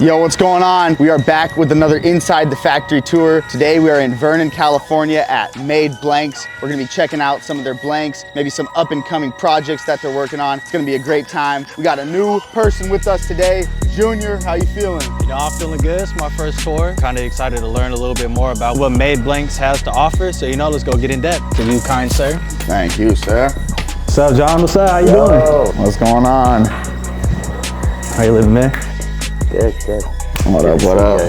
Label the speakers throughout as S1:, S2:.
S1: Yo, what's going on? We are back with another Inside the Factory tour. Today we are in Vernon, California at Made Blanks. We're gonna be checking out some of their blanks, maybe some up and coming projects that they're working on. It's gonna be a great time. We got a new person with us today. Junior, how you feeling?
S2: You know, I'm feeling good. It's my first tour. Kind of excited to learn a little bit more about what Made Blanks has to offer. So, you know, let's go get in depth. To you, kind sir.
S1: Thank you, sir.
S3: What's up, John? What's up? How you doing?
S1: What's going on?
S3: How you living, man?
S4: Good.
S1: What up, what up?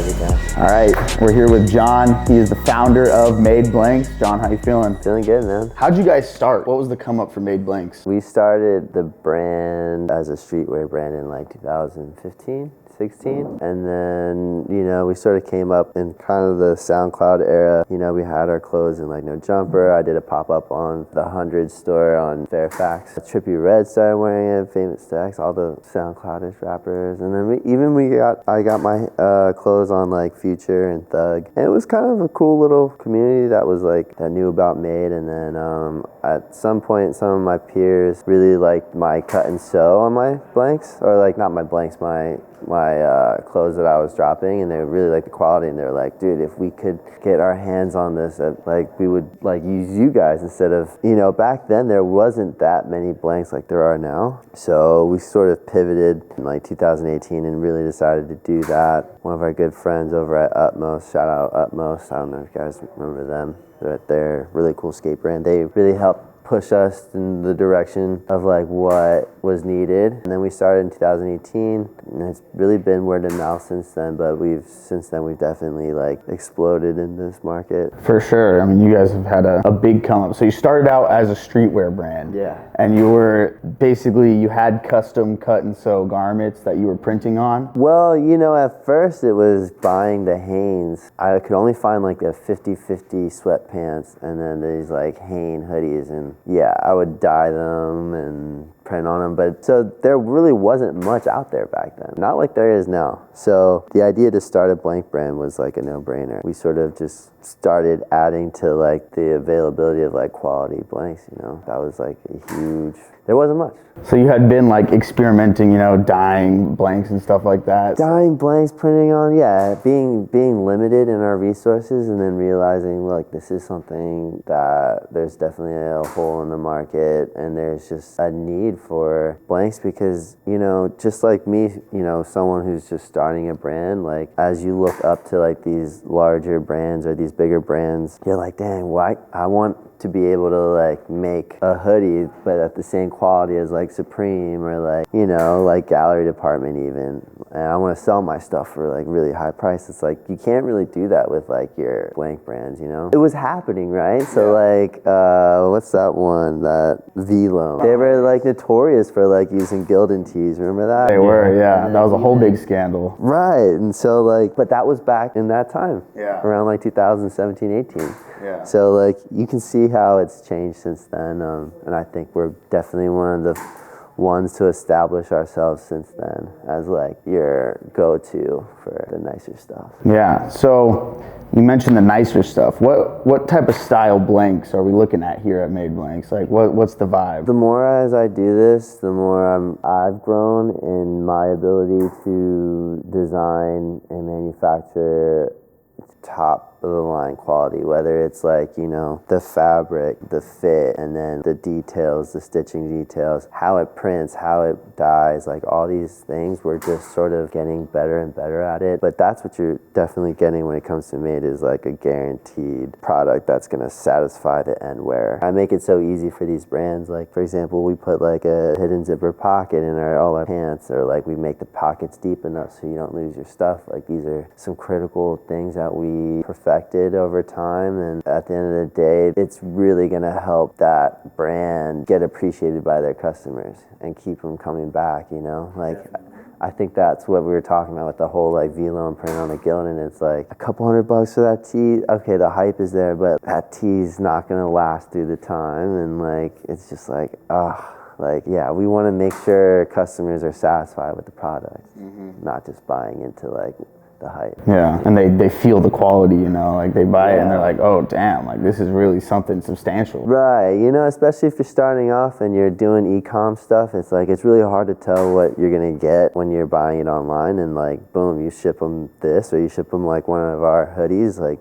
S1: All right, we're here with John. He is the founder of Made Blanks. John, how you feeling?
S4: Feeling good, man.
S1: How'd you guys start? What was the come up for Made Blanks?
S4: We started the brand as a streetwear brand in like 2015. 16, and then, you know, we sort of came up in kind of the SoundCloud era. You know, we had our clothes in like No Jumper. I did a pop-up on the 100 store on Fairfax. Trippie Red started wearing it, Famous Stacks, all the SoundCloudish rappers. And then I got my clothes on like Future and Thug. And it was kind of a cool little community that was like, that knew about Made. And then at some point, some of my peers really liked my cut and sew on my blanks, or like not my blanks, my clothes that I was dropping, and they really liked the quality, and they were like, dude, if we could get our hands on this, like we would like use you guys instead of, you know, back then there wasn't that many blanks like there are now. So we sort of pivoted in like 2018 and really decided to do that. One of our good friends over at Utmost, shout out Utmost, I don't know if you guys remember them, they're a really cool skate brand. They really helped push us in the direction of like what was needed. And then we started in 2018, and it's really been word of mouth since then, but since then we've definitely like exploded in this market.
S1: For sure. I mean, you guys have had a big come up. So you started out as a streetwear brand.
S4: Yeah.
S1: And you had custom cut and sew garments that you were printing on?
S4: Well, you know, at first it was buying the Hanes. I could only find like the 50/50 sweatpants and then these like Hanes hoodies, and yeah, I would dye them and print on them, but so there really wasn't much out there back then, not like there is now. So the idea to start a blank brand was like a no-brainer. We sort of just started adding to like the availability of like quality blanks, you know. That was like there wasn't much.
S1: So you had been like experimenting, you know, dyeing blanks and stuff like that?
S4: Dyeing blanks, printing on, yeah, being limited in our resources, and then realizing, look, this is something that there's definitely a hole in the market, and there's just a need for blanks because, you know, just like me, you know, someone who's just starting a brand, like as you look up to like these larger brands or these bigger brands, you're like, dang, why I want to be able to like make a hoodie but at the same quality as like Supreme or like, you know, like Gallery Department even, and I want to sell my stuff for like really high price. It's like you can't really do that with like your blank brands, you know. It was happening, right? So like what's that one, that Velo, they were like notorious for like using Gildan tees, remember that?
S1: They were, yeah. That was a whole big scandal.
S4: Right. And so like, but that was back in that time,
S1: yeah,
S4: around like 2017, 18.
S1: Yeah.
S4: So like you can see how it's changed since then, and I think we're definitely one of the ones to establish ourselves since then as like your go-to for the nicer stuff.
S1: Yeah. So you mentioned the nicer stuff. What type of style blanks are we looking at here at Made Blanks? Like what's the vibe?
S4: The more as I do this, the more I've grown in my ability to design and manufacture top of the line quality, whether it's like, you know, the fabric, the fit, and then the details, the stitching details, how it prints, how it dyes, like all these things, we're just sort of getting better and better at it. But that's what you're definitely getting when it comes to Made, is like a guaranteed product that's gonna satisfy the end wearer. I make it so easy for these brands. Like for example, we put like a hidden zipper pocket in all our pants, or like we make the pockets deep enough so you don't lose your stuff. Like these are some critical things that we perfected over time, and at the end of the day, it's really gonna help that brand get appreciated by their customers and keep them coming back, you know? Like, I think that's what we were talking about with the whole like Velo and print on the Gildan. It's like a couple $100 for that tee. Okay, the hype is there, but that tee's not gonna last through the time, and like, it's just like, like, yeah, we wanna make sure customers are satisfied with the product, not just buying into like the hype.
S1: Yeah, and they feel the quality, you know, like they buy it and they're like, oh damn, like this is really something substantial.
S4: Right, you know, especially if you're starting off and you're doing e-com stuff, it's like it's really hard to tell what you're gonna get when you're buying it online, and like boom, you ship them this or you ship them like one of our hoodies, like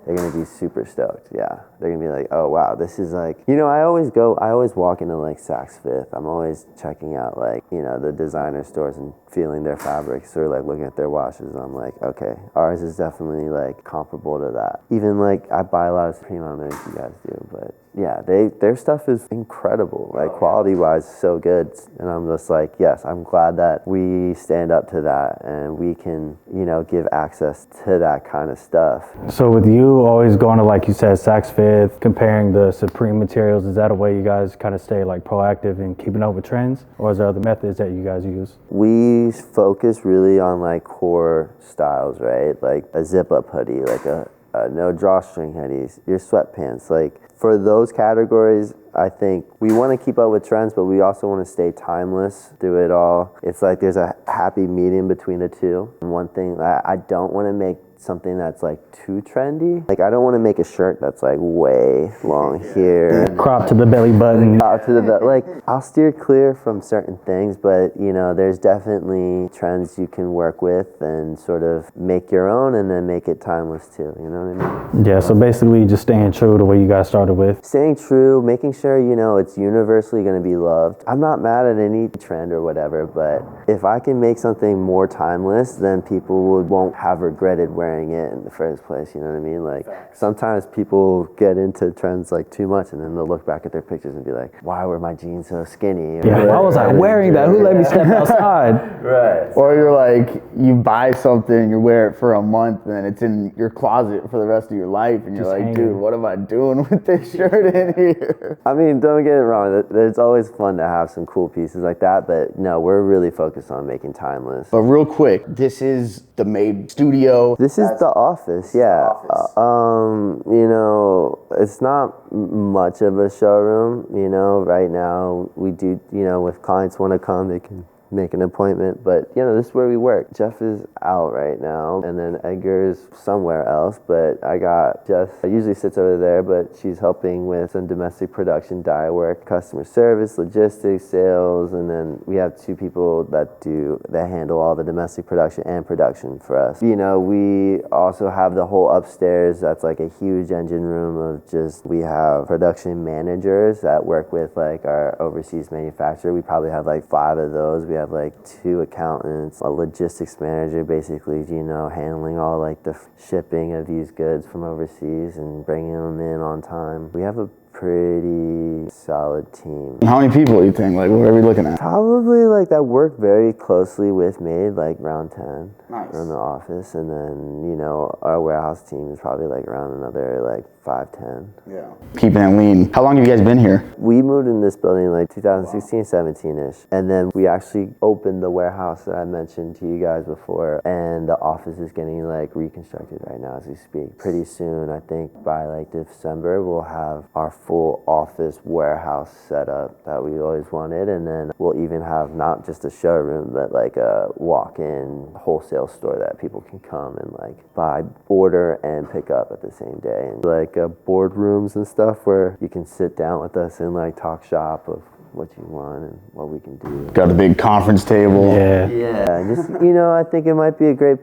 S4: they're gonna be super stoked. Yeah, they're gonna be like, oh wow, this is like, you know, I always walk into like Saks Fifth. I'm always checking out like, you know, the designer stores and feeling their fabrics or like looking at their washes. I'm like, okay, ours is definitely like comparable to that. Even like I buy a lot of Supreme, I don't know if you guys do, but yeah, their stuff is incredible, like quality wise, so good. And I'm just like, yes, I'm glad that we stand up to that and we can, you know, give access to that kind of stuff.
S3: So with you always going to, like you said, Saks Fifth, comparing the Supreme materials, is that a way you guys kind of stay like proactive in keeping up with trends, or is there other methods that you guys use?
S4: We focus really on like core styles, right? Like a zip up hoodie, like a no drawstring hoodies, your sweatpants. Like for those categories, I think we want to keep up with trends, but we also want to stay timeless through it all. It's like there's a happy medium between the two. And one thing, I don't want to make something that's like too trendy. Like I don't want to make a shirt that's like way long here.
S3: Crop to the belly button.
S4: Crop to the like I'll steer clear from certain things, but you know, there's definitely trends you can work with and sort of make your own and then make it timeless too. You know what I mean?
S3: Yeah, so basically just staying true to what you guys started with.
S4: Staying true, making sure, you know, it's universally going to be loved. I'm not mad at any trend or whatever, but if I can make something more timeless, then people won't have regretted wearing it in the first place. You know what I mean? Like sometimes people get into trends like too much, and then they'll look back at their pictures and be like, "Why were my jeans so skinny?"
S3: Yeah, I was like wearing that. Who let me step outside?
S4: Right.
S1: Or you're like, you buy something, you wear it for a month, and then it's in your closet for the rest of your life, and you're
S3: Just
S1: like,
S3: hanging.
S1: dude, what am I doing with this shirt in here?
S4: I mean, don't get it wrong. It's always fun to have some cool pieces like that, but no, we're really focused on making timeless.
S1: But real quick, this is the Made studio.
S4: This is the office, yeah. You know, it's not much of a showroom, you know. Right now, we do, you know, if clients want to come, they can make an appointment, but you know, this is where we work. Jeff is out right now, and then Edgar's somewhere else, but I got Jeff usually sits over there, but she's helping with some domestic production dye work, customer service, logistics, sales, and then we have two people that handle all the domestic production and production for us. You know, we also have the whole upstairs that's like a huge engine room of just, we have production managers that work with like our overseas manufacturer. We probably have like 5 of those. We have like 2 accountants, a logistics manager, basically, you know, handling all like the shipping of these goods from overseas and bringing them in on time. We have a pretty solid team.
S1: How many people do you think? Like, what are we looking at?
S4: Probably like that work very closely with Made, like around 10
S1: Nice.
S4: in the office, and then, you know, our warehouse team is probably like around another like 5-10.
S1: Yeah. Keeping it lean. How long have you guys been here?
S4: We moved in this building like 2016, 17-ish. And then we actually opened the warehouse that I mentioned to you guys before. And the office is getting like reconstructed right now as we speak. Pretty soon, I think by like December, we'll have our full office warehouse set up that we always wanted. And then we'll even have not just a showroom, but like a walk-in wholesale store that people can come and like buy, order, and pick up at the same day. And like boardrooms and stuff where you can sit down with us and like talk shop of what you want and what we can do.
S1: Got the big conference table.
S4: Yeah, just, you know, I think it might be a great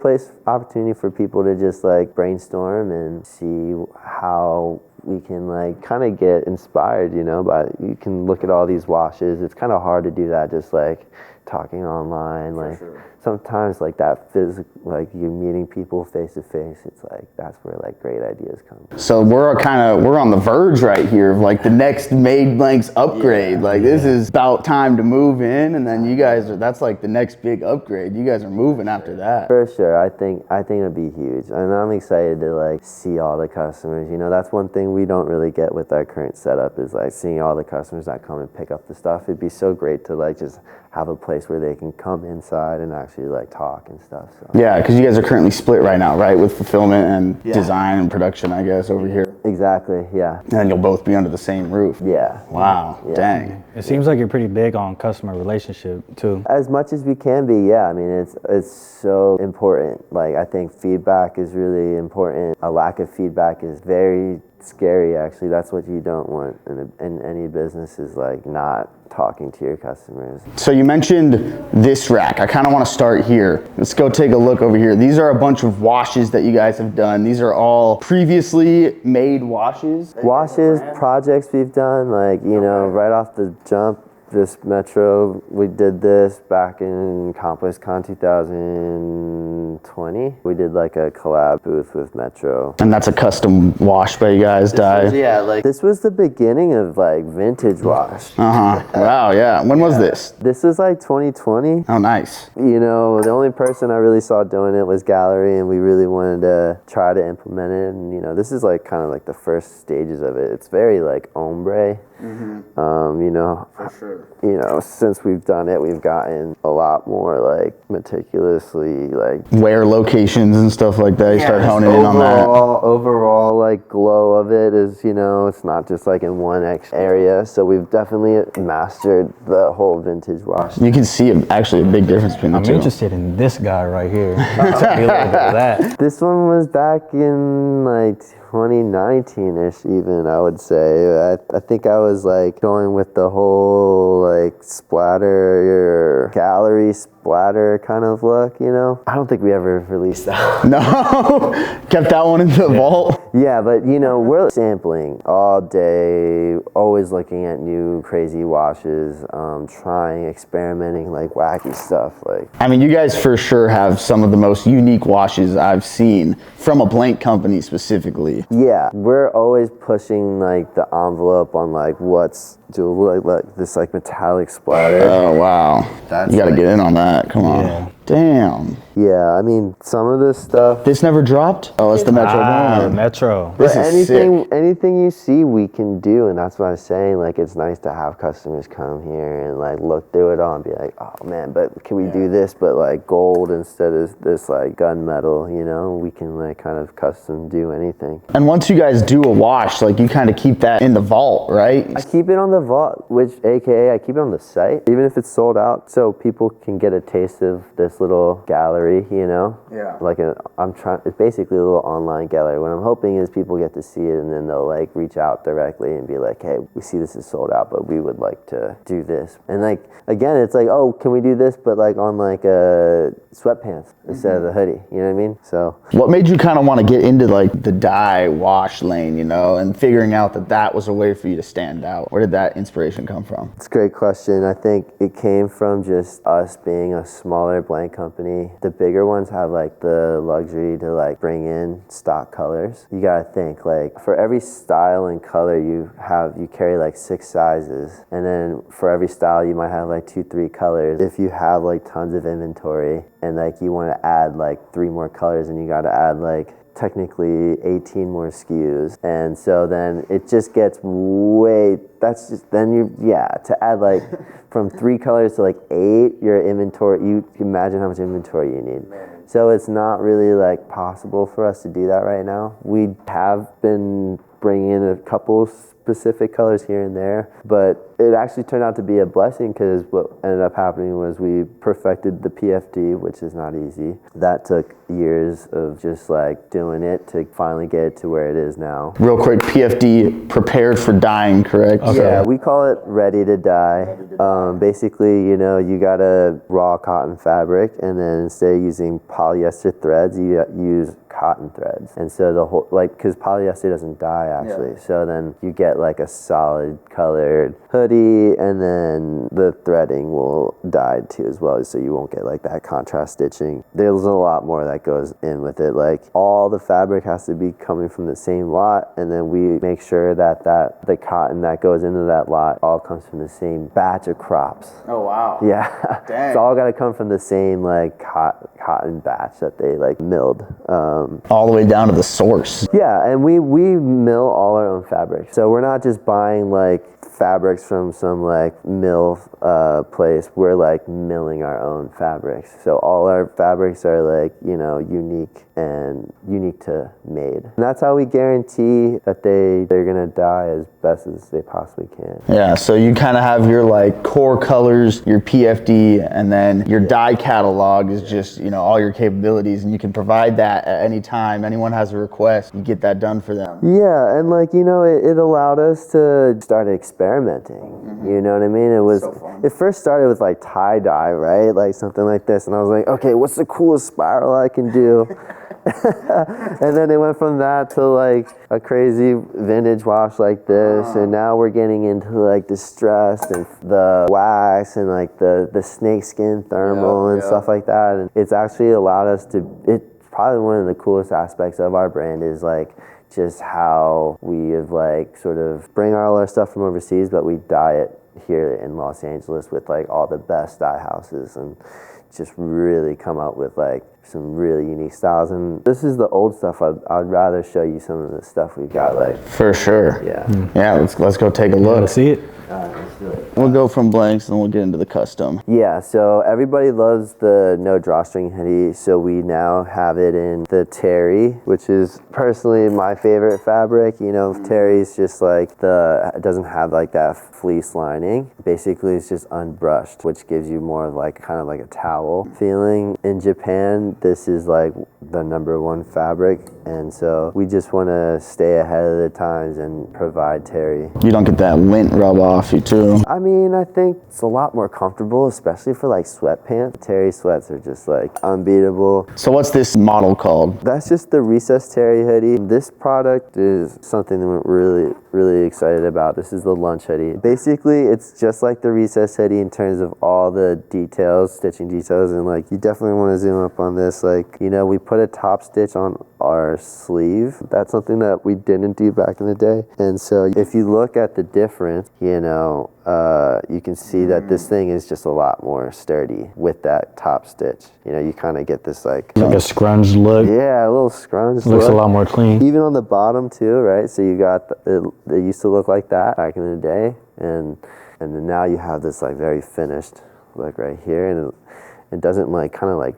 S4: opportunity for people to just like brainstorm and see how we can like kind of get inspired, you know, but you can look at all these washes. It's kind of hard to do that just like talking online, like sometimes like that physical, like you meeting people face to face, it's like that's where like great ideas come.
S1: So we're on the verge right here of like the next Made Blanks upgrade. This is about time to move in, and then you guys that's like the next big upgrade. You guys are moving after that.
S4: For sure, I think it'll be huge, and I'm excited to like see all the customers. You know, that's one thing we don't really get with our current setup is like seeing all the customers that come and pick up the stuff. It'd be so great to like just have a place where they can come inside and actually actually like talk and stuff. So.
S1: Yeah, because you guys are currently split right now, right? With fulfillment and design and production, I guess, over here.
S4: Exactly, yeah.
S1: And then you'll both be under the same roof.
S4: Yeah.
S1: Wow,
S4: Yeah.
S1: dang.
S3: It seems like you're pretty big on customer relationship too.
S4: As much as we can be, yeah. I mean, it's so important. Like, I think feedback is really important. A lack of feedback is very scary, actually. That's what you don't want in any business, is like not talking to your customers.
S1: So you mentioned this rack. I kind of want to start here. Let's go take a look over here. These are a bunch of washes that you guys have done. These are all previously made washes.
S4: Washes, projects we've done, like, you know, right off the jump. This Metro, we did this back in ComplexCon 2020. We did like a collab booth with Metro.
S1: And that's a custom wash by you guys, dye.
S4: Yeah, like this was the beginning of like vintage wash.
S1: Wow, yeah. When was this?
S4: This was like 2020.
S1: Oh, nice.
S4: You know, the only person I really saw doing it was Gallery, and we really wanted to try to implement it. And you know, this is like kind of like the first stages of it. It's very like ombre. You know, for sure. You know, since we've done it, we've gotten a lot more like meticulously like
S1: Wear locations and stuff like that. You start honing in on that.
S4: Overall, like glow of it is, you know, it's not just like in one area. So we've definitely mastered the whole vintage wash.
S1: You can see actually a big difference between the
S3: I'm
S1: two.
S3: interested in this guy right here. Tell me a little bit of that.
S4: This one was back in like 2019-ish even, I would say. I think I was like going with the whole like splatter, gallery splatter kind of look, you know? I don't think we ever released that.
S1: No, kept that one in the vault.
S4: Yeah, but you know, we're sampling all day, always looking at new crazy washes, trying, experimenting, like wacky stuff. Like,
S1: I mean, you guys for sure have some of the most unique washes I've seen from a blank company specifically.
S4: yeah, we're always pushing like the envelope on like what's doable, like this like metallic splatter.
S1: Oh, wow.
S4: That's
S1: You got to
S4: like-
S1: get in on that. Come on.
S3: Yeah.
S1: Damn.
S4: Yeah, I mean, some of this stuff.
S1: This never dropped? Oh, it's the Metro Boomin.
S3: Metro.
S1: This
S4: But
S1: is sick.
S4: anything you see, we can do, and that's what I was saying. Like, it's nice to have customers come here and like look through it all and be like, oh man, but can we do this? But like gold instead of this like gunmetal, you know? We can like kind of custom do anything.
S1: And once you guys do a wash, like you kind of keep that in the vault, right?
S4: I keep it on the vault, which AKA I keep it on the site, even if it's sold out, so people can get a taste of this little gallery, you know?
S1: Yeah.
S4: Like it's basically a little online gallery. What I'm hoping is people get to see it and then they'll like reach out directly and be like, hey, we see this is sold out, but we would like to do this. And like, again, it's like, oh, can we do this? But like on like sweatpants instead of the hoodie, you know what I mean? So.
S1: What made you kind of want to get into like the dye wash lane, you know, and figuring out that that was a way for you to stand out? Where did that inspiration come from?
S4: It's a great question. I think it came from just us being a smaller blank company. The bigger ones have like the luxury to like bring in stock colors. You gotta think like for every style and color you carry like 6 sizes, and then for every style you might have like 2-3 colors. If you have like tons of inventory and like you want to add like 3 more colors, and you gotta add like technically 18 more SKUs, and so then it just gets to add like from 3 colors to like 8, your inventory, you can imagine how much inventory you need. So it's not really like possible for us to do that right now. We have been bringing in a couple specific colors here and there, but it actually turned out to be a blessing, because what ended up happening was we perfected the PFD, which is not easy. That took years of just like doing it to finally get it to where it is now.
S1: Real quick, PFD, prepared for dyeing, correct?
S3: Okay.
S4: Yeah, we call it ready to dye. Basically, you know, you got a raw cotton fabric, and then instead of using polyester threads, you use cotton threads. And so the whole, like, because polyester doesn't dye actually, so then you get like a solid colored hoodie, and then the threading will dye too as well, so you won't get like that contrast stitching. There's a lot more that goes in with it. Like, all the fabric has to be coming from the same lot, and then we make sure that the cotton that goes into that lot all comes from the same batch of crops.
S1: Oh, wow.
S4: Yeah.
S1: Dang.
S4: It's all got to come from the same like cotton batch that they like milled.
S1: All the way down to the source.
S4: Yeah, and we mill mill all our own fabrics. So we're not just buying like fabrics from some like mill place. We're like milling our own fabrics. So all our fabrics are like, you know, unique to Made. And that's how we guarantee that they're gonna dye as best as they possibly can.
S1: Yeah, so you kind of have your like core colors, your PFD, and then your dye catalog is just, you know, all your capabilities, and you can provide that at any time. Anyone has a request, you get that done for them.
S4: Yeah, and like, you know, it allowed us to start experimenting. You know what I mean? It first started with like tie dye, right? Like something like this, and I was like, okay, what's the coolest spiral I can do? And then it went from that to like a crazy vintage wash like this, and now we're getting into like distressed and the wax and like the snakeskin thermal and stuff like that. And it's actually allowed us to, it's probably one of the coolest aspects of our brand is like just how we have like sort of bring all our stuff from overseas, but we dye it here in Los Angeles with like all the best dye houses and just really come up with like some really unique styles. And this is the old stuff. I'd rather show you some of the stuff we've got. Like
S1: for sure.
S4: Yeah.
S1: Yeah, let's go take a look.
S3: Let's see it.
S4: Let's do it.
S1: We'll go from blanks and then we'll get into the custom.
S4: Yeah, so everybody loves the no drawstring hoodie, so we now have it in the terry, which is personally my favorite fabric. You know, terry's just like it doesn't have like that fleece lining. Basically, it's just unbrushed, which gives you more of like kind of like a towel feeling. In Japan, this is like the #1 fabric, and so we just want to stay ahead of the times and provide terry.
S1: You don't get that lint rub off you too.
S4: I mean, I think it's a lot more comfortable, especially for like sweatpants. Terry sweats are just like unbeatable.
S1: So what's this model called?
S4: That's just the recessed terry hoodie. This product is something that we're really excited about. This is the lunch hoodie. Basically, it's just like the recessed hoodie in terms of all the details, stitching details, and like you definitely want to zoom up on this. Like, you know, we put a top stitch on our sleeve. That's something that we didn't do back in the day. And so if you look at the difference, you know, you can see that this thing is just a lot more sturdy with that top stitch. You know, you kind of get this like
S3: a scrunch look.
S4: Yeah, a little scrunch look.
S3: Looks a lot more clean.
S4: Even on the bottom too, right? So you got, it used to look like that back in the day. And then now you have this like very finished look right here. And it doesn't like kind of like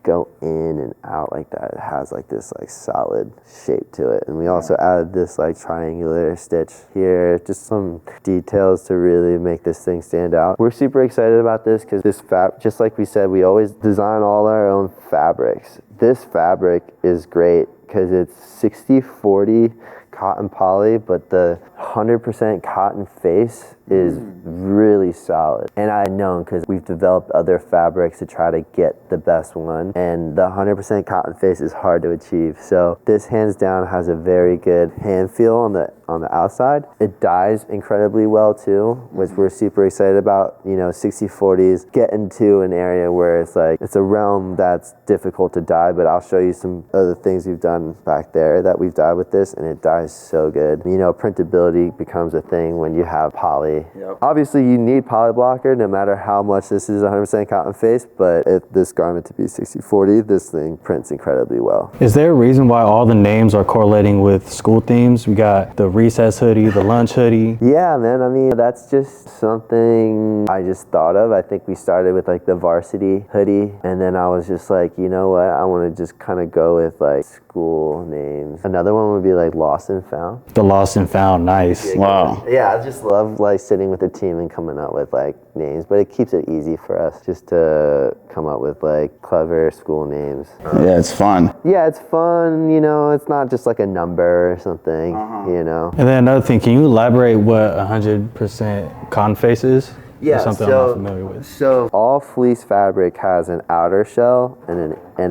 S4: go in and out like that. It has like this like solid shape to it. And we also added this like triangular stitch here, just some details to really make this thing stand out. We're super excited about this because this just like we said, we always design all our own fabrics. This fabric is great because it's 60-40 cotton poly, but the 100% cotton face is really solid. And I know because we've developed other fabrics to try to get the best one, and the 100% cotton face is hard to achieve. So this hands down has a very good hand feel on the outside. It dyes incredibly well too, which we're super excited about. You know, 60-40s get into an area where it's like it's a realm that's difficult to dye, but I'll show you some other things we've done back there that we've dyed with this, and it dyes so good. You know, printability becomes a thing when you have poly. Yep. Obviously you need poly blocker no matter how much this is 100% cotton face, but if this garment to be 60-40, this thing prints incredibly well.
S3: Is there a reason why all the names are correlating with school themes? We got the recess hoodie, the lunch hoodie.
S4: Yeah, man, I mean, that's just something I just thought of. I think we started with like the varsity hoodie, and then I was just like, you know what, I want to just kind of go with like school names. Another one would be like Lost and Found.
S3: The Lost and Found, nice.
S1: Wow.
S4: Yeah, I just love like sitting with the team and coming up with like names, but it keeps it easy for us just to come up with like clever school names.
S1: Yeah, it's fun.
S4: Yeah, it's fun, you know, it's not just like a number or something, you know.
S3: And then another thing, can you elaborate what 100% cotton face is?
S4: Yeah,
S3: That's something I'm not familiar with.
S4: So all fleece fabric has an outer shell and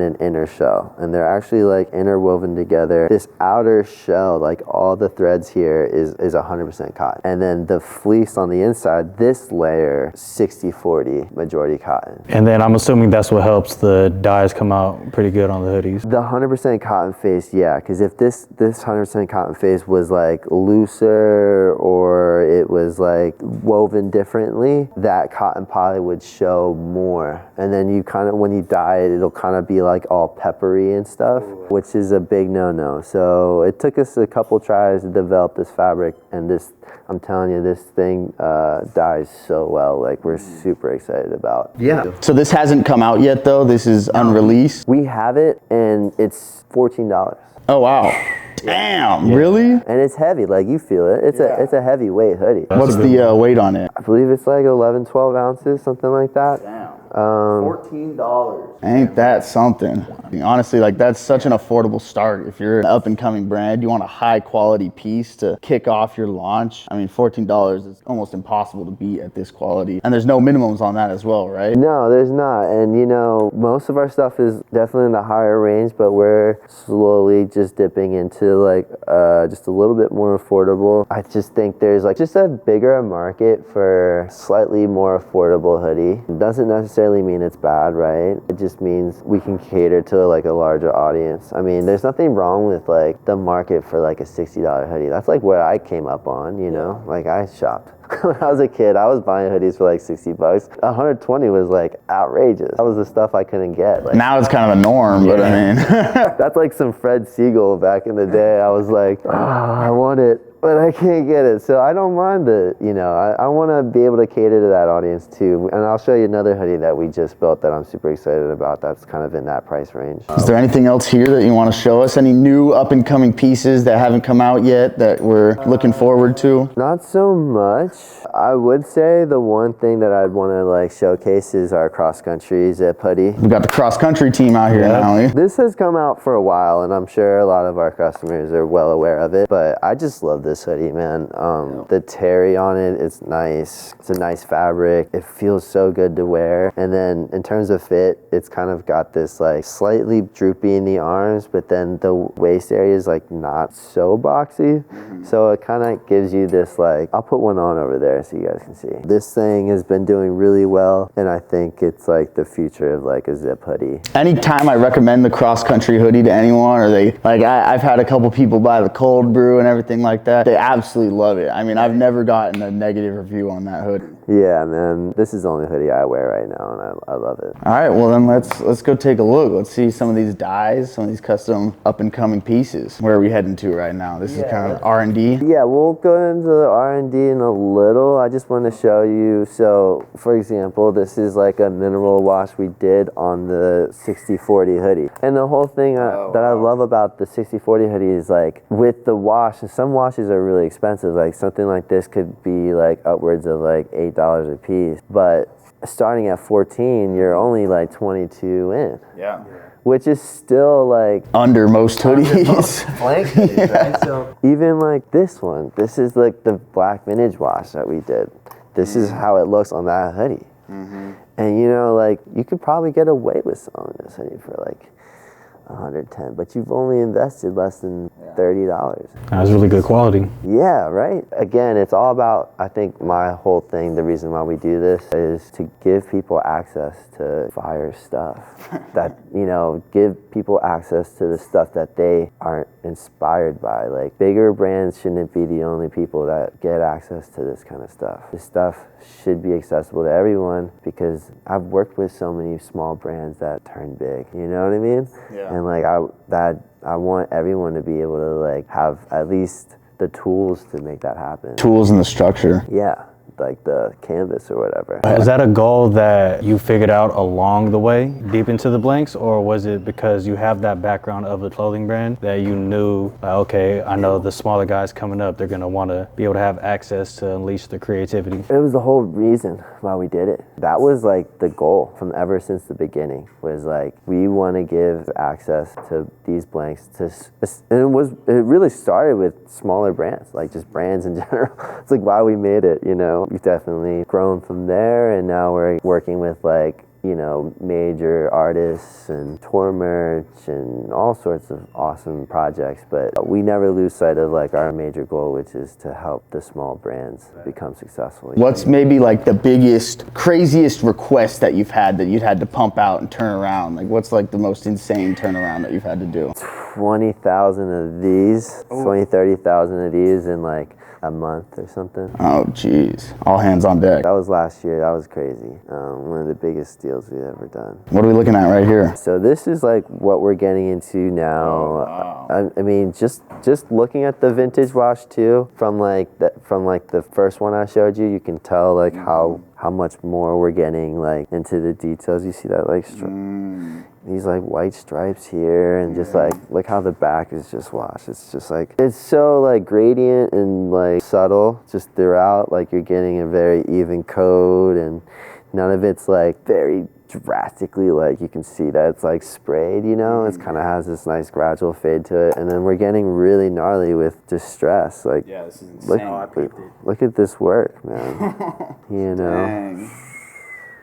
S4: an inner shell, and they're actually like interwoven together. This outer shell, like all the threads here is 100% cotton, and then the fleece on the inside, this layer 60-40 majority cotton.
S3: And then I'm assuming that's what helps the dyes come out pretty good on the hoodies.
S4: The 100% cotton face, yeah, because if this 100% cotton face was like looser or it was like woven differently, that cotton poly would show more. And then you kind of, when you dye it, it'll kind of be be like all peppery and stuff, which is a big no-no. So it took us a couple tries to develop this fabric, and this, I'm telling you, this thing dyes so well. Like, we're super excited about.
S1: Yeah. So this hasn't come out yet though? This is unreleased?
S4: We have it, and it's $14.
S1: Oh, wow. Damn, really?
S4: And it's heavy, like you feel it. It's a heavyweight hoodie.
S1: What's the weight on it?
S4: I believe it's like 11, 12 ounces, something like that.
S1: Damn. $14. Ain't that something? I mean, honestly, like that's such an affordable start. If you're an up and coming brand, you want a high quality piece to kick off your launch. I mean, $14 is almost impossible to beat at this quality. And there's no minimums on that as well, right?
S4: No, there's not. And you know, most of our stuff is definitely in the higher range, but we're slowly just dipping into like just a little bit more affordable. I just think there's like just a bigger market for slightly more affordable hoodie. It doesn't necessarily mean it's bad, right? It just means we can cater to like a larger audience. I mean, there's nothing wrong with like the market for like a $60 hoodie. That's like where I came up on, you know? Like I shopped. When I was a kid, I was buying hoodies for like 60 bucks. 120 was like outrageous. That was the stuff I couldn't get. Like,
S1: now it's kind of a norm, but I mean.
S4: that's like some Fred Siegel back in the day. I was like, oh, I want it, but I can't get it. So I don't mind the, you know, I want to be able to cater to that audience too. And I'll show you another hoodie that we just built that I'm super excited about. That's kind of in that price range.
S1: Is there anything else here that you want to show us? Any new up and coming pieces that haven't come out yet that we're looking forward to?
S4: Not so much. I would say the one thing that I'd want to like showcase is our cross country zip hoodie.
S1: We got the cross country team out here now.
S4: This has come out for a while, and I'm sure a lot of our customers are well aware of it, but I just love this hoodie, man. The terry on it is nice. It's a nice fabric. It feels so good to wear. And then in terms of fit, it's kind of got this like slightly droopy in the arms, but then the waist area is like not so boxy. So it kind of gives you this like, I'll put one on over there so you guys can see. This thing has been doing really well, and I think it's like the future of like a zip hoodie.
S1: Anytime I recommend the cross country hoodie to anyone, or they like, I've had a couple people buy the cold brew and everything like that. They absolutely love it. I mean, I've never gotten a negative review on that hoodie.
S4: Yeah, man, this is the only hoodie I wear right now, and I love it.
S1: All right, well then let's go take a look. Let's see some of these dyes, some of these custom up and coming pieces. Where are we heading to right now? This is kind of R&D.
S4: Yeah, we'll go into the R&D in a little. I just want to show you. So, for example, this is like a mineral wash we did on the 6040 hoodie. And the whole thing that I love about the 6040 hoodie is like with the wash, and some washes are really expensive. Like something like this could be like upwards of like $8 a piece. But starting at 14, you're only like 22 in.
S1: Yeah.
S4: Which is still like
S1: under most hoodies.
S4: Blank hoodies, right? So even like this one, this is like the black vintage wash that we did. This is how it looks on that hoodie. And you know, like you could probably get away with selling this hoodie for like 110, but you've only invested less than $30.
S3: That's really good quality.
S4: Yeah, right? Again, it's all about, I think my whole thing, the reason why we do this is to give people access to fire stuff. That, you know, give people access to the stuff that they aren't inspired by. Like, bigger brands shouldn't be the only people that get access to this kind of stuff. This stuff should be accessible to everyone, because I've worked with so many small brands that turn big, you know what I mean? Yeah. And like I want everyone to be able to like have at least the tools to make that happen.
S1: Tools and the structure.
S4: Yeah, like the canvas or whatever.
S3: Is that a goal that you figured out along the way, deep into the blanks, or was it because you have that background of the clothing brand that you knew, okay, I know the smaller guys coming up, they're gonna want to be able to have access to unleash their creativity?
S4: It was the whole reason why we did it. That was like the goal from ever since the beginning, was like, we want to give access to these blanks to, and it really started with smaller brands, like just brands in general. It's like why we made it, you know. We've definitely grown from there, and now we're working with like, you know, major artists and tour merch and all sorts of awesome projects, but we never lose sight of like our major goal, which is to help the small brands become successful.
S1: What's maybe like the biggest, craziest request that you've had that you'd had to pump out and turn around? Like what's like the most insane turnaround that you've had to do?
S4: 20,000 of these, 20, 30,000 of these, and like a month or something.
S1: Oh, geez. All hands on deck.
S4: That was last year. That was crazy. One of the biggest deals we've ever done.
S1: What are we looking at right here?
S4: So this is like what we're getting into now.
S1: Oh, wow.
S4: I mean, just looking at the vintage wash too, from like the first one I showed you, you can tell like how much more we're getting like into the details. You see that like these like white stripes here, and just like look how the back is just washed. It's just like, it's so like gradient and like subtle just throughout. Like you're getting a very even coat, and none of it's like very drastically, like you can see that it's like sprayed, you know. It's kind of has this nice gradual fade to it, and then we're getting really gnarly with distress. Like,
S1: Yeah, this is insane.
S4: look at this work, man. You know.
S1: Dang.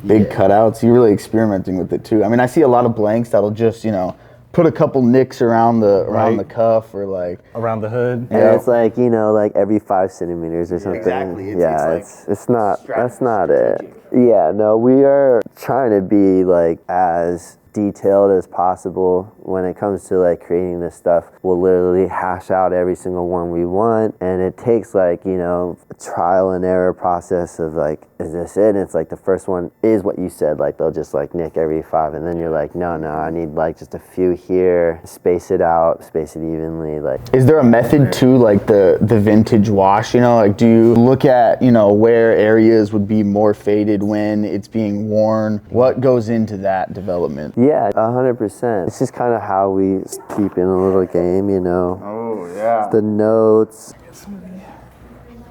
S1: Big cutouts. You're really experimenting with it too. I mean, I see a lot of blanks that'll just, you know, put a couple nicks around the cuff or like
S3: Around the hood.
S4: And it's like, you know, like every 5 centimeters or something.
S1: Exactly.
S4: It's not, that's not it. Yeah, no, we are trying to be like as detailed as possible when it comes to like creating this stuff. We'll literally hash out every single one we want, and it takes like, you know, a trial and error process of like, is this it? And it's like the first one is what you said, like they'll just like nick every 5, and then you're like, no, I need like just a few here, space it out, space it evenly. Like,
S1: is there a method to like the vintage wash, you know? Like, do you look at, you know, where areas would be more faded when it's being worn? What goes into that development?
S4: yeah, 100%. It's just kind of how we keep in a little game, you know.
S1: Oh, yeah.
S4: The notes.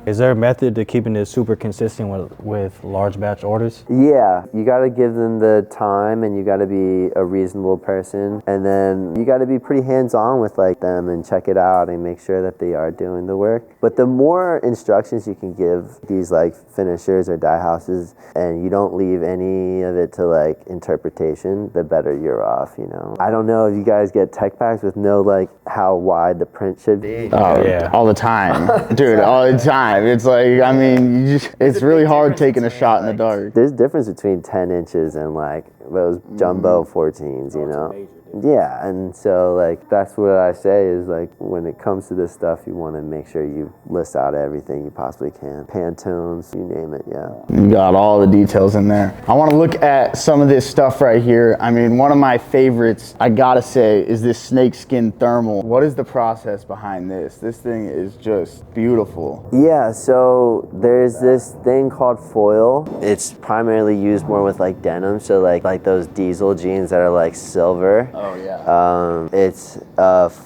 S3: Is there a method to keeping it super consistent with large batch orders?
S4: Yeah, you got to give them the time, and you got to be a reasonable person, and then you got to be pretty hands-on with like them and check it out and make sure that they are doing the work. But the more instructions you can give these like finishers or dye houses, and you don't leave any of it to like interpretation, the better you're off, you know. I don't know if you guys get tech packs with no like how wide the print should be.
S1: Oh, yeah. All the time. Dude, all the time. It's like, I mean, it's really hard taking a shot in the dark.
S4: There's a difference between 10 inches and like those jumbo 14s, you know? Yeah, and so like that's what I say is like when it comes to this stuff, you want to make sure you list out everything you possibly can. Pantones, you name it, yeah.
S1: You got all the details in there. I want to look at some of this stuff right here. I mean, one of my favorites, I gotta say, is this snakeskin thermal. What is the process behind this? This thing is just beautiful.
S4: Yeah, so there's this thing called foil. It's primarily used more with like denim, so like those diesel jeans that are like silver.
S1: Oh, yeah.
S4: It's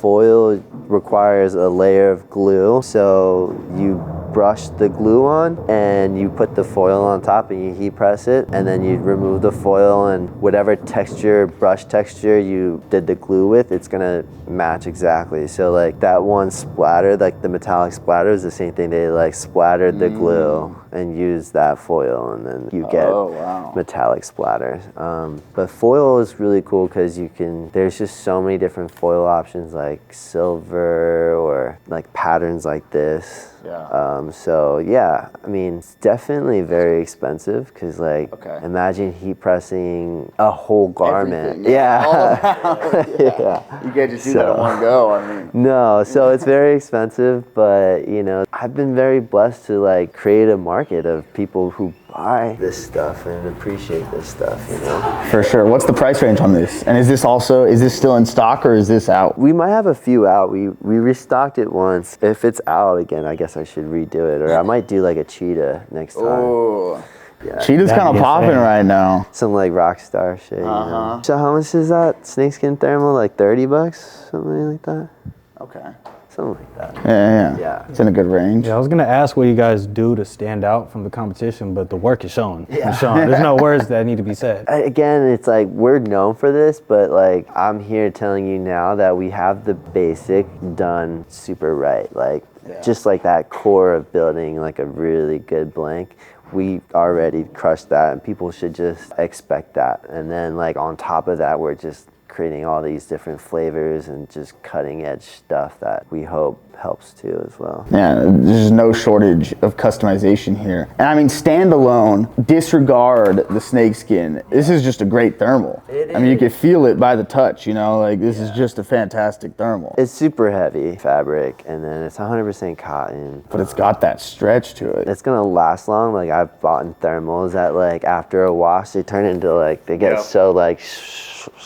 S4: foil requires a layer of glue, so you brush the glue on and you put the foil on top and you heat press it, and then you remove the foil, and whatever texture, brush texture you did the glue with, it's gonna match exactly. So like that one splatter, like the metallic splatter, is the same thing. They like splattered the glue and used that foil, and then you get metallic splatters. But foil is really cool because you can, there's just so many different foil options, like silver or like patterns like this.
S1: Yeah.
S4: So yeah, I mean, it's definitely very expensive because like, imagine heat pressing a whole garment.
S1: Everything, yeah. You can't just do that in one go, I mean.
S4: No, so it's very expensive, but you know, I've been very blessed to like create a market of people who buy this stuff and appreciate this stuff, you know.
S1: For sure. What's the price range on this? And is this still in stock or is this out?
S4: We might have a few out. We restocked it once. If it's out again, I guess I should redo it, or I might do like a cheetah next time.
S1: Oh.
S4: Yeah.
S1: Cheetah's kind of popping right now.
S4: Some like rock star shit, you know? So how much is that snakeskin thermal? Like $30, something like that?
S1: Okay.
S4: Something like that.
S1: Yeah. It's in a good range.
S3: Yeah, I was gonna ask what you guys do to stand out from the competition, but the work is shown. It's shown. There's no words that need to be said.
S4: Again, it's like we're known for this, but like I'm here telling you now that we have the basic done super right. Like just like that core of building like a really good blank, we already crushed that, and people should just expect that. And then like on top of that, we're just creating all these different flavors and just cutting edge stuff that we hope helps too as well.
S1: Yeah, there's no shortage of customization here. And I mean, standalone, disregard the snakeskin. This is just a great thermal. I mean, you can feel it by the touch, you know, like this is just a fantastic thermal.
S4: It's super heavy fabric, and then it's 100% cotton.
S1: But it's got that stretch to it.
S4: It's gonna last long. Like I've bought in thermals that like after a wash, they turn into like, they get so like,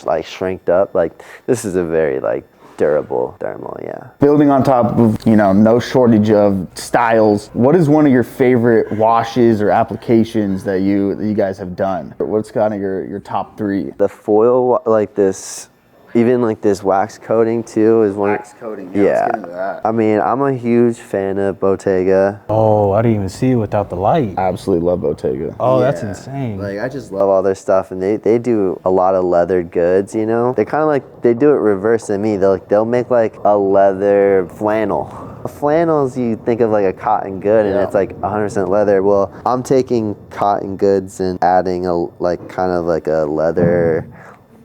S4: like shrinked up. Like this is a very like durable thermal, yeah.
S1: Building on top of, you know, no shortage of styles, what is one of your favorite washes or applications that you guys have done? What's kind of your top 3?
S4: The foil, like this, even like this wax coating too is one.
S1: Wax coating, yeah. Let's get into that.
S4: I mean, I'm a huge fan of Bottega.
S3: Oh, I didn't even see it without the light.
S1: I absolutely love Bottega.
S3: Oh, that's insane.
S4: Like I just love all their stuff, and they do a lot of leathered goods, you know? They kind of like, they do it reverse than me. They'll make like a leather flannel. Flannels, you think of like a cotton good, and it's like 100% leather. Well, I'm taking cotton goods and adding a like kind of like a leather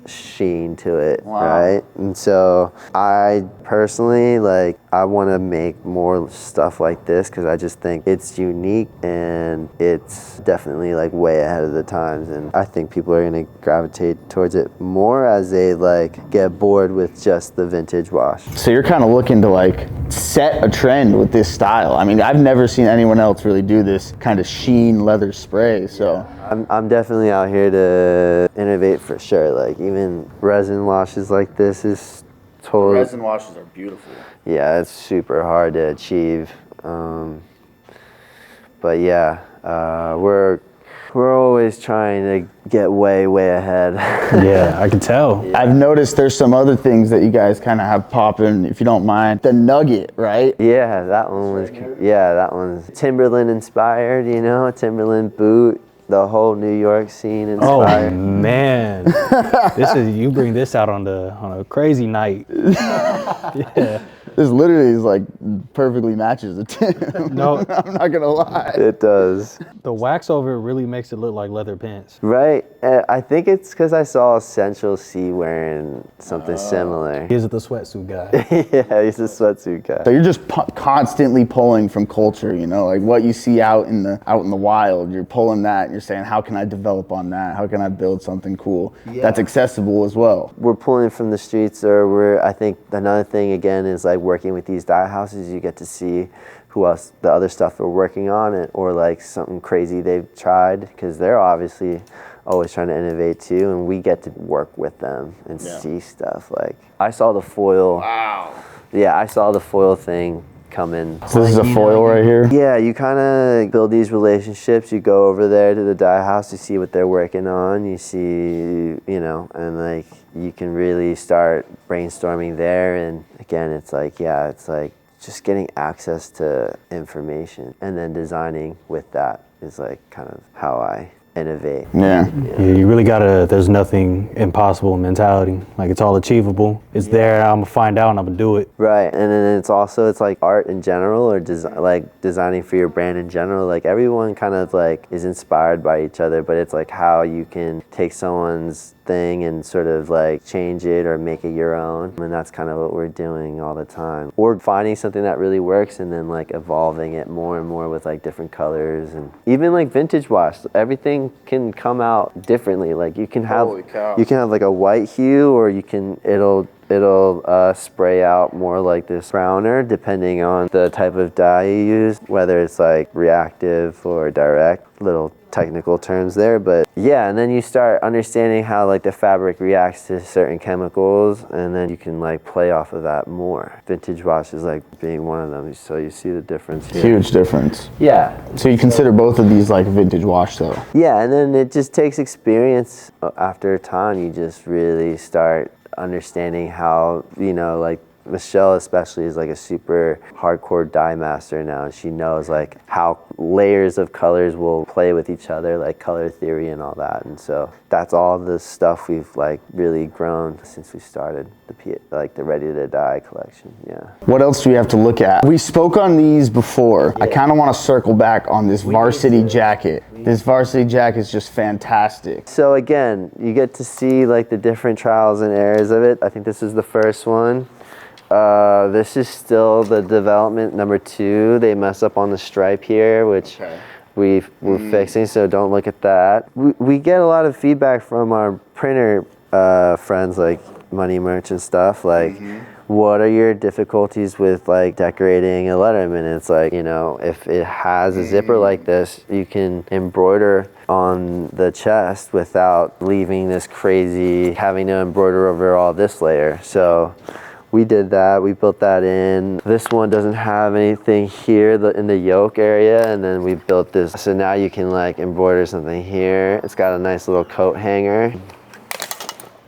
S4: sheen to it, right? And so I personally, like, I want to make more stuff like this because I just think it's unique and it's definitely like way ahead of the times, and I think people are going to gravitate towards it more as they like get bored with just the vintage wash.
S1: So you're kind of looking to like set a trend with this style. I mean, I've never seen anyone else really do this kind of sheen leather spray, so
S4: I'm definitely out here to innovate for sure. Like even resin washes like this is totally.
S1: Resin washes are beautiful.
S4: Yeah, it's super hard to achieve. But yeah, we're always trying to get way ahead.
S3: Yeah, I can tell.
S1: Yeah. I've noticed there's some other things that you guys kind of have popping, if you don't mind. The Nugget, right?
S4: Yeah, that one's Timberland inspired, you know, a Timberland boot. The whole New York scene inspired.
S3: Oh man, you bring this out on a crazy night. Yeah.
S1: This literally is like perfectly matches the Tim.
S3: No,
S1: I'm not gonna lie.
S4: It does.
S3: The wax over it really makes it look like leather pants.
S4: Right. I think it's because I saw Essential C wearing something similar.
S3: He's the sweatsuit guy.
S4: Yeah, he's a sweatsuit guy.
S1: So you're just constantly pulling from culture, you know, like what you see out in the wild. You're pulling that, and you're saying, how can I develop on that? How can I build something cool that's accessible as well?
S4: We're pulling from the streets, or I think another thing again is like working with these dye houses, you get to see who else, the other stuff they're working on, or like something crazy they've tried, because they're obviously always trying to innovate too, and we get to work with them and see stuff. Like I saw the foil. Wow. Yeah, I saw the foil thing come in.
S1: So this is a foil right here?
S4: Yeah, you kind of build these relationships. You go over there to the dye house, you see what they're working on, you see, you know, and like you can really start brainstorming there. And again, it's like, yeah, it's like just getting access to information, and then designing with that is like kind of how I innovate.
S1: Yeah,
S3: you really gotta, there's nothing impossible mentality. Like it's all achievable. It's there, I'm gonna find out and I'm gonna do it.
S4: Right, and then it's also, it's like art in general, or like designing for your brand in general. Like everyone kind of like is inspired by each other, but it's like how you can take someone's thing and sort of like change it or make it your own. And that's kind of what we're doing all the time. Or finding something that really works and then like evolving it more and more with like different colors. And even like vintage wash, everything can come out differently. Like you can have like a white hue, or you can, it'll spray out more like this browner depending on the type of dye you use, whether it's like reactive or direct. Little technical terms there, but yeah, and then you start understanding how like the fabric reacts to certain chemicals, and then you can like play off of that more. Vintage wash is like being one of them, so you see the difference here.
S1: Huge difference.
S4: Yeah.
S1: So you consider both of these like vintage wash though?
S4: Yeah, and then it just takes experience. After a time, you just really start understanding how, you know, like Michelle especially is like a super hardcore dye master now, and she knows like how layers of colors will play with each other, like color theory and all that. And so that's all the stuff we've like really grown since we started the Ready to Dye collection. Yeah.
S1: What else do we have to look at? We spoke on these before. I kind of want to circle back on this varsity jacket. This varsity jacket is just fantastic.
S4: So again, you get to see like the different trials and errors of it. I think this is the first one. This is still the development number 2. They mess up on the stripe here, which we're fixing, so don't look at that. We get a lot of feedback from our printer friends, like Money Merch and stuff, like what are your difficulties with like decorating a letterman? And it's like, you know, if it has a zipper like this, you can embroider on the chest without leaving this crazy, having to embroider over all this layer. So we did that, we built that in. This one doesn't have anything here in the yoke area, and then we built this. So now you can like embroider something here. It's got a nice little coat hanger.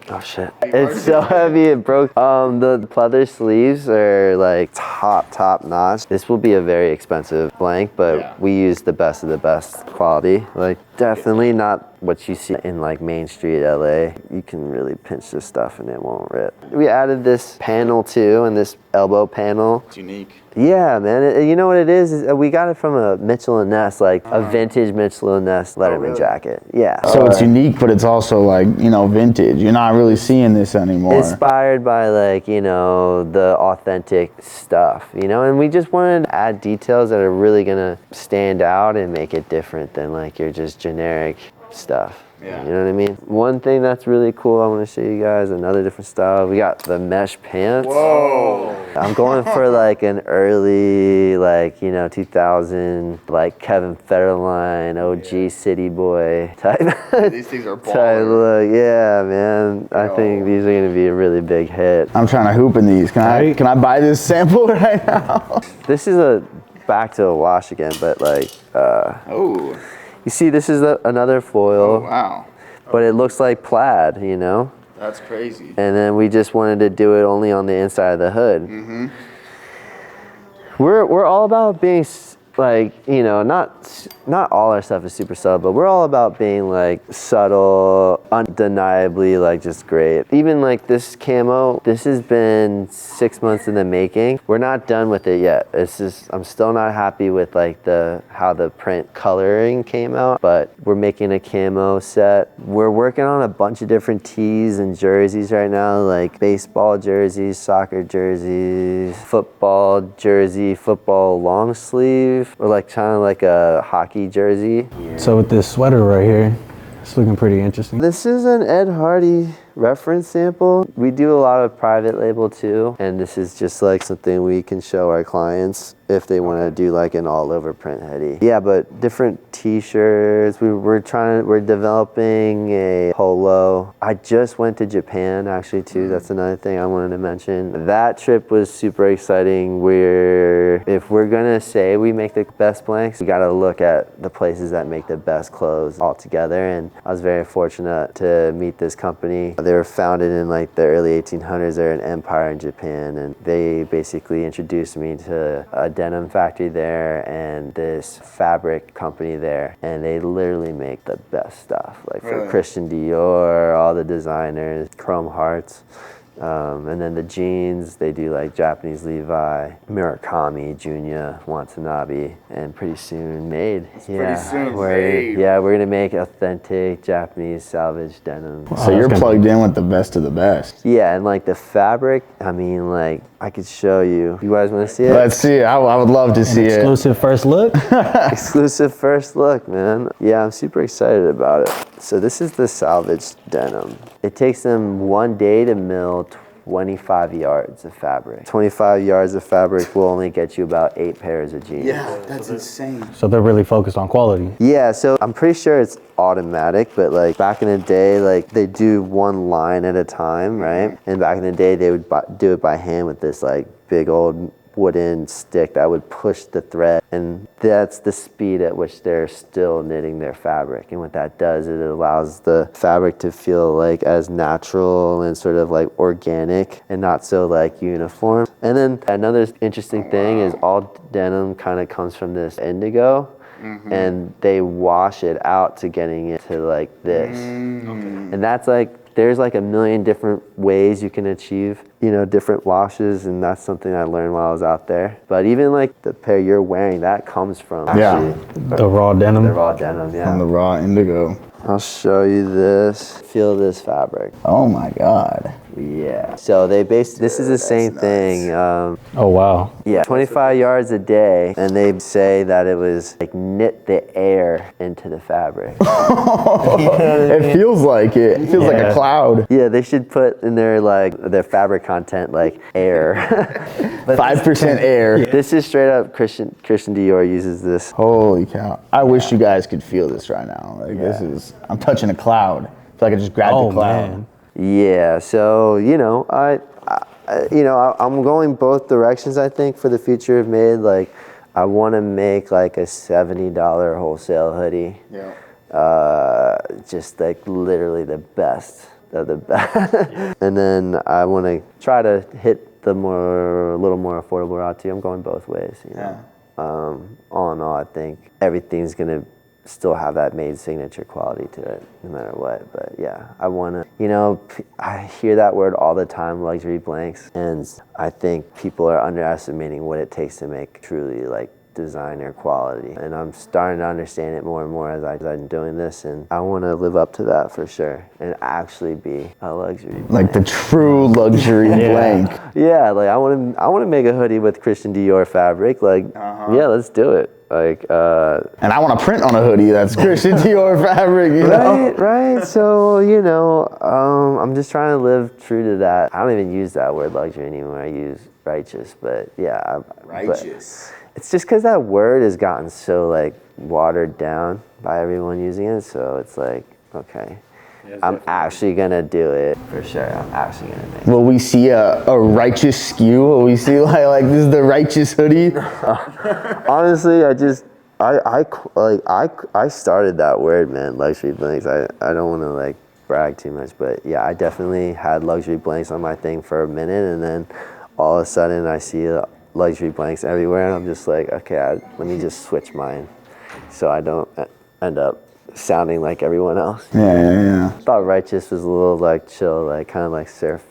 S4: Oh shit. It's so heavy it broke. The pleather sleeves are like top notch. This will be a very expensive blank, but we use the best of the best quality. Like definitely not what you see in like Main Street LA. You can really pinch this stuff and it won't rip. We added this panel too, and this elbow panel.
S1: It's unique.
S4: Yeah, man. You know what it is we got it from a Mitchell & Ness, like a vintage Mitchell & Ness Letterman jacket. Yeah.
S1: So it's unique, but it's also like, you know, vintage. You're not really seeing this anymore.
S4: Inspired by like, you know, the authentic stuff, you know, and we just wanted to add details that are really gonna stand out and make it different than like your just generic stuff. Yeah. You know what I mean? One thing that's really cool, I want to show you guys another different style. We got the mesh pants. Whoa! I'm going for like an early, like, you know, 2000, like Kevin Federline, OG City Boy type.
S1: These things are baller.
S4: Type look. Yeah, man. I think these are going to be a really big hit.
S1: I'm trying to hoop in these. Can I buy this sample right now?
S4: This is back to a wash again, but like, you see, this is another foil.
S1: Oh, wow.
S4: But it looks like plaid, you know?
S1: That's crazy.
S4: And then we just wanted to do it only on the inside of the hood. We're all about being like, you know, not all our stuff is super subtle, but we're all about being like subtle, undeniably like just great. Even like this camo, this has been 6 months in the making. We're not done with it yet. It's just, I'm still not happy with like how the print coloring came out, but we're making a camo set. We're working on a bunch of different tees and jerseys right now, like baseball jerseys, soccer jerseys, football jersey, football long sleeve, or like kind of like a hockey jersey.
S3: So with this sweater right here, it's looking pretty interesting.
S4: This is an Ed Hardy reference sample. We do a lot of private label too, and this is just like something we can show our clients if they want to do like an all over print hoodie. Yeah, but different t-shirts. We're developing a polo. I just went to Japan actually too. That's another thing I wanted to mention. That trip was super exciting. If we're gonna say we make the best blanks, we gotta look at the places that make the best clothes all together. And I was very fortunate to meet this company. They were founded in like the early 1800s. They're an empire in Japan, and they basically introduced me to a denim factory there and this fabric company there, and they literally make the best stuff, like for Christian Dior, all the designers, Chrome Hearts. And then the jeans, they do like Japanese Levi, Murakami, Junya, Watanabe, and pretty soon Made. Yeah, we're gonna make authentic Japanese salvage denim.
S1: So you're plugged in with the best of the best.
S4: Yeah, and like the fabric, I mean, like I could show you. You guys want to see it?
S1: Let's see it. I would love to see it.
S3: Exclusive first look?
S4: Exclusive first look, man. Yeah, I'm super excited about it. So this is the salvage denim. It takes them 1 day to mill 25 yards of fabric. 25 yards of fabric will only get you about 8 pairs of jeans.
S1: Yeah, that's insane.
S3: So they're really focused on quality.
S4: Yeah, so I'm pretty sure it's automatic, but like back in the day, like they do one line at a time, right? And back in the day, they would do it by hand with this like big old wooden stick that would push the thread, and that's the speed at which they're still knitting their fabric. And what that does is it allows the fabric to feel like as natural and sort of like organic and not so like uniform. And then another interesting thing is all denim kind of comes from this indigo. And they wash it out to getting it to like this. And that's like, there's like a million different ways you can achieve, you know, different washes, and that's something I learned while I was out there. But even like the pair you're wearing, that comes from
S3: the raw denim.
S4: The raw denim, yeah.
S1: From the raw indigo.
S4: I'll show you this. Feel this fabric.
S1: Oh my God.
S4: Yeah. So they this is the same thing.
S3: Oh wow.
S4: Yeah, 25 yards a day, and they say that it was like knit the air into the fabric.
S1: It feels like it. It feels like a cloud.
S4: Yeah, they should put in their their fabric content like air.
S1: 5% air.
S4: This is straight up Christian Dior uses this.
S1: Holy cow. I wish you guys could feel this right now. Like this is, I'm touching a cloud. I feel like I just grabbed a cloud.
S3: Man.
S4: Yeah, so you know, I'm going both directions. I think for the future of Made, like I want to make like a $70 wholesale hoodie.
S1: Yeah.
S4: Just like literally the best of the best. And then I want to try to hit the little more affordable route too. I'm going both ways. You know? All in all, I think everything's gonna still have that Made signature quality to it, no matter what. But yeah, I wanna, you know, I hear that word all the time, luxury blanks, and I think people are underestimating what it takes to make truly like designer quality. And I'm starting to understand it more and more as I'm doing this, and I want to live up to that for sure and actually be a luxury blank.
S1: Like the true luxury blank.
S4: Yeah, like I want to make a hoodie with Christian Dior fabric. Like, yeah, let's do it. Like,
S1: and I want to print on a hoodie that's Christian Dior fabric, you know?
S4: Right. So, you know, I'm just trying to live true to that. I don't even use that word luxury anymore. I use righteous, but yeah.
S1: Righteous.
S4: It's just because that word has gotten so like watered down by everyone using it. So it's like, okay, I'm actually gonna do it for sure. I'm actually gonna make it.
S1: Will we see a righteous SKU? Will we see like this is the righteous hoodie?
S4: Honestly, I started that word, man, luxury blanks. I don't want to like brag too much, but yeah, I definitely had luxury blanks on my thing for a minute, and then all of a sudden I see luxury blanks everywhere, and I'm just like, okay, let me just switch mine so I don't end up sounding like everyone else.
S1: Yeah.
S4: I thought righteous was a little like chill, like kind of like surf.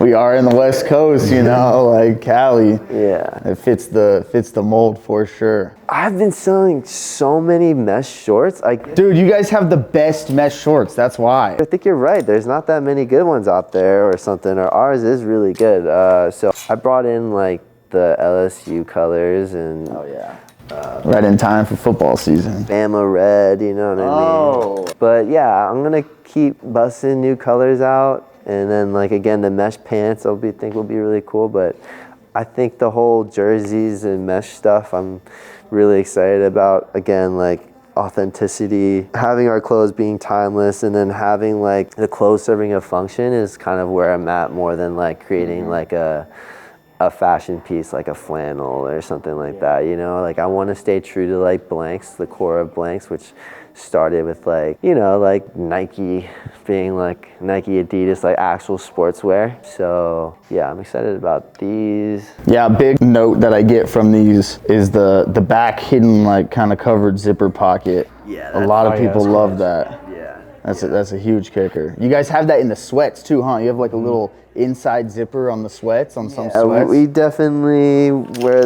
S1: We are in the West Coast, you know, like Cali.
S4: Yeah.
S1: It fits the mold for sure.
S4: I've been selling so many mesh shorts.
S1: Dude, you guys have the best mesh shorts. That's why.
S4: I think you're right. There's not that many good ones out there or something, or ours is really good. So I brought in like the LSU colors and
S1: right in time for football season.
S4: Bama red, you know what I mean? But yeah, I'm gonna keep busting new colors out, and then like again the mesh pants I think will be really cool. But I think the whole jerseys and mesh stuff I'm really excited about. Again, like authenticity, having our clothes being timeless, and then having like the clothes serving a function is kind of where I'm at, more than like creating like a fashion piece like a flannel or something like that, you know? Like I want to stay true to like blanks, the core of blanks, which started with like, you know, like Nike being like Nike, Adidas, like actual sportswear. So yeah, I'm excited about these.
S1: Yeah, a big note that I get from these is the back hidden like kind of covered zipper pocket.
S4: Yeah,
S1: a lot of people love that.
S4: Yeah.
S1: That's a huge kicker. You guys have that in the sweats too, huh? You have like a little inside zipper on the sweats, on some sweats.
S4: We definitely wear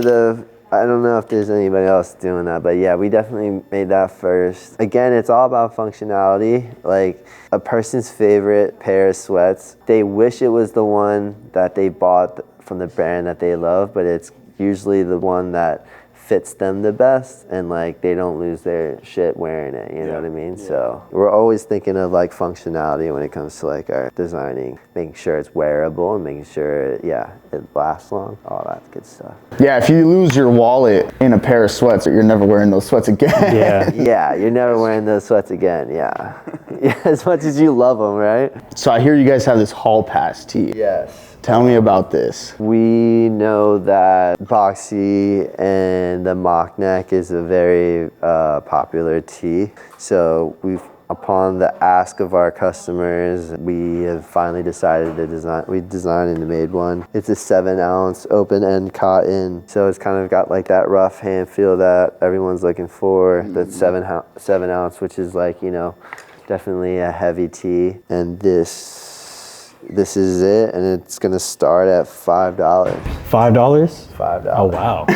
S4: I don't know if there's anybody else doing that, but yeah, we definitely made that first. Again, it's all about functionality. Like a person's favorite pair of sweats, they wish it was the one that they bought from the brand that they love, but it's usually the one that fits them the best, and like they don't lose their shit wearing it, you know what I mean? So we're always thinking of like functionality when it comes to like our designing, making sure it's wearable and making sure it lasts long, all that good stuff.
S1: Yeah, if you lose your wallet in a pair of sweats, you're never wearing those sweats again.
S4: Yeah, you're never wearing those sweats again. Yeah. Yeah, as much as you love them, right?
S1: So I hear you guys have this hall pass tee.
S4: Yes.
S1: Tell me about this.
S4: We know that boxy and the mock neck is a very popular tee. So upon the ask of our customers, we have finally decided to design. We designed and made one. It's a 7-ounce open end cotton, so it's kind of got like that rough hand feel that everyone's looking for. That's 7 ounce, which is like, you know, definitely a heavy tee. And this is it, and it's gonna start at $5.
S3: $5?
S4: $5.
S3: Oh wow.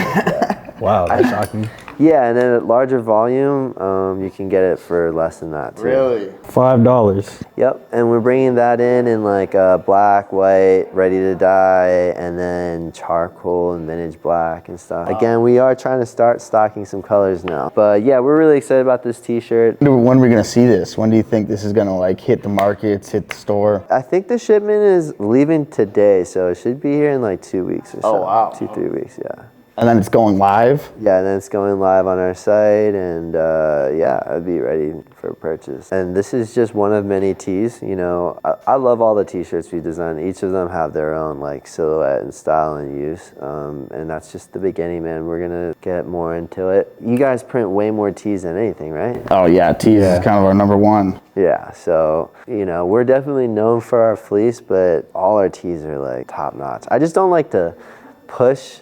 S3: Wow, that's shocking.
S4: Yeah, and then at larger volume, you can get it for less than that too.
S1: Really?
S3: $5.
S4: Yep, and we're bringing that in like black, white, ready to dye, and then charcoal and vintage black and stuff. Again, we are trying to start stocking some colors now. But yeah, we're really excited about this t-shirt.
S1: When are we gonna see this? When do you think this is gonna like hit the markets, hit the store?
S4: I think the shipment is leaving today, so it should be here in like 2 weeks or so.
S1: Oh, wow.
S4: 2-3 weeks, yeah.
S1: And then it's going live?
S4: Yeah, and then it's going live on our site, and yeah, I'd be ready for purchase. And this is just one of many tees. You know, I love all the t-shirts we design. Each of them have their own like silhouette and style and use, and that's just the beginning, man. We're gonna get more into it. You guys print way more tees than anything, right?
S1: Oh yeah, tees is kind of our number one.
S4: Yeah, so, you know, we're definitely known for our fleece, but all our tees are like top notch. I just don't like to push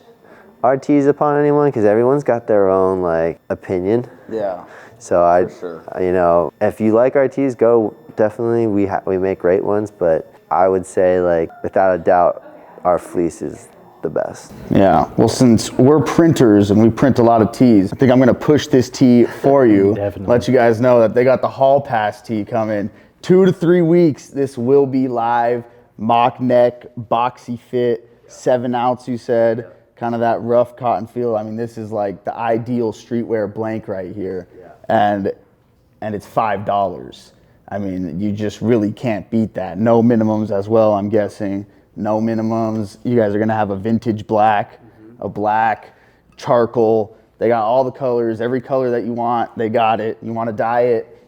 S4: our tees upon anyone because everyone's got their own like opinion.
S1: Yeah.
S4: So
S1: sure.
S4: you know, if you like our tees, go definitely. We make great ones, but I would say like without a doubt, our fleece is the best.
S1: Yeah. Well, since we're printers and we print a lot of tees, I think I'm gonna push this tee for you.
S3: Definitely.
S1: Let you guys know that they got the hall pass tee coming. 2 to 3 weeks. This will be live. Mock neck, boxy fit, 7 ounce. You said. Kind of that rough cotton feel. I mean, this is like the ideal streetwear blank right here. Yeah. And it's $5. I mean, you just really can't beat that. No minimums as well, I'm guessing. No minimums. You guys are gonna have a vintage black, a black, charcoal. They got all the colors, every color that you want, they got it. You wanna dye it,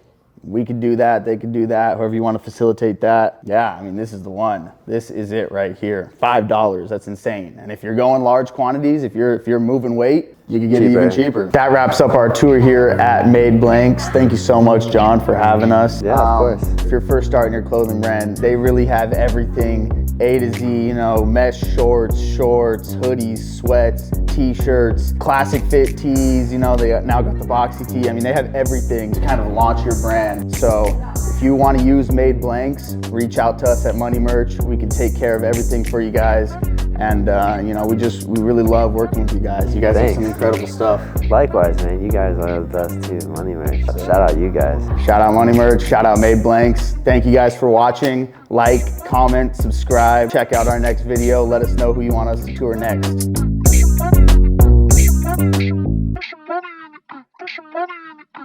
S1: we could do that, they could do that, however you want to facilitate that. Yeah, I mean, this is the one. This is it right here. $5, that's insane. And if you're going large quantities, if you're moving weight, you can get it even cheaper. That wraps up our tour here at Made Blanks. Thank you so much, John, for having us.
S4: Yeah, of course.
S1: If you're first starting your clothing brand, they really have everything A to Z, you know, mesh shorts, hoodies, sweats, t-shirts, classic fit tees, you know, they now got the boxy tee. I mean, they have everything to kind of launch your brand. So if you want to use Made Blanks, reach out to us at Money Merch. We can take care of everything for you guys. And you know, we really love working with you guys. You guys have some incredible stuff.
S4: Likewise, man. You guys are the best too. Money Merch. Shout out you guys.
S1: Shout out Money Merch. Shout out Made Blanks. Thank you guys for watching. Like, comment, subscribe. Check out our next video. Let us know who you want us to tour next.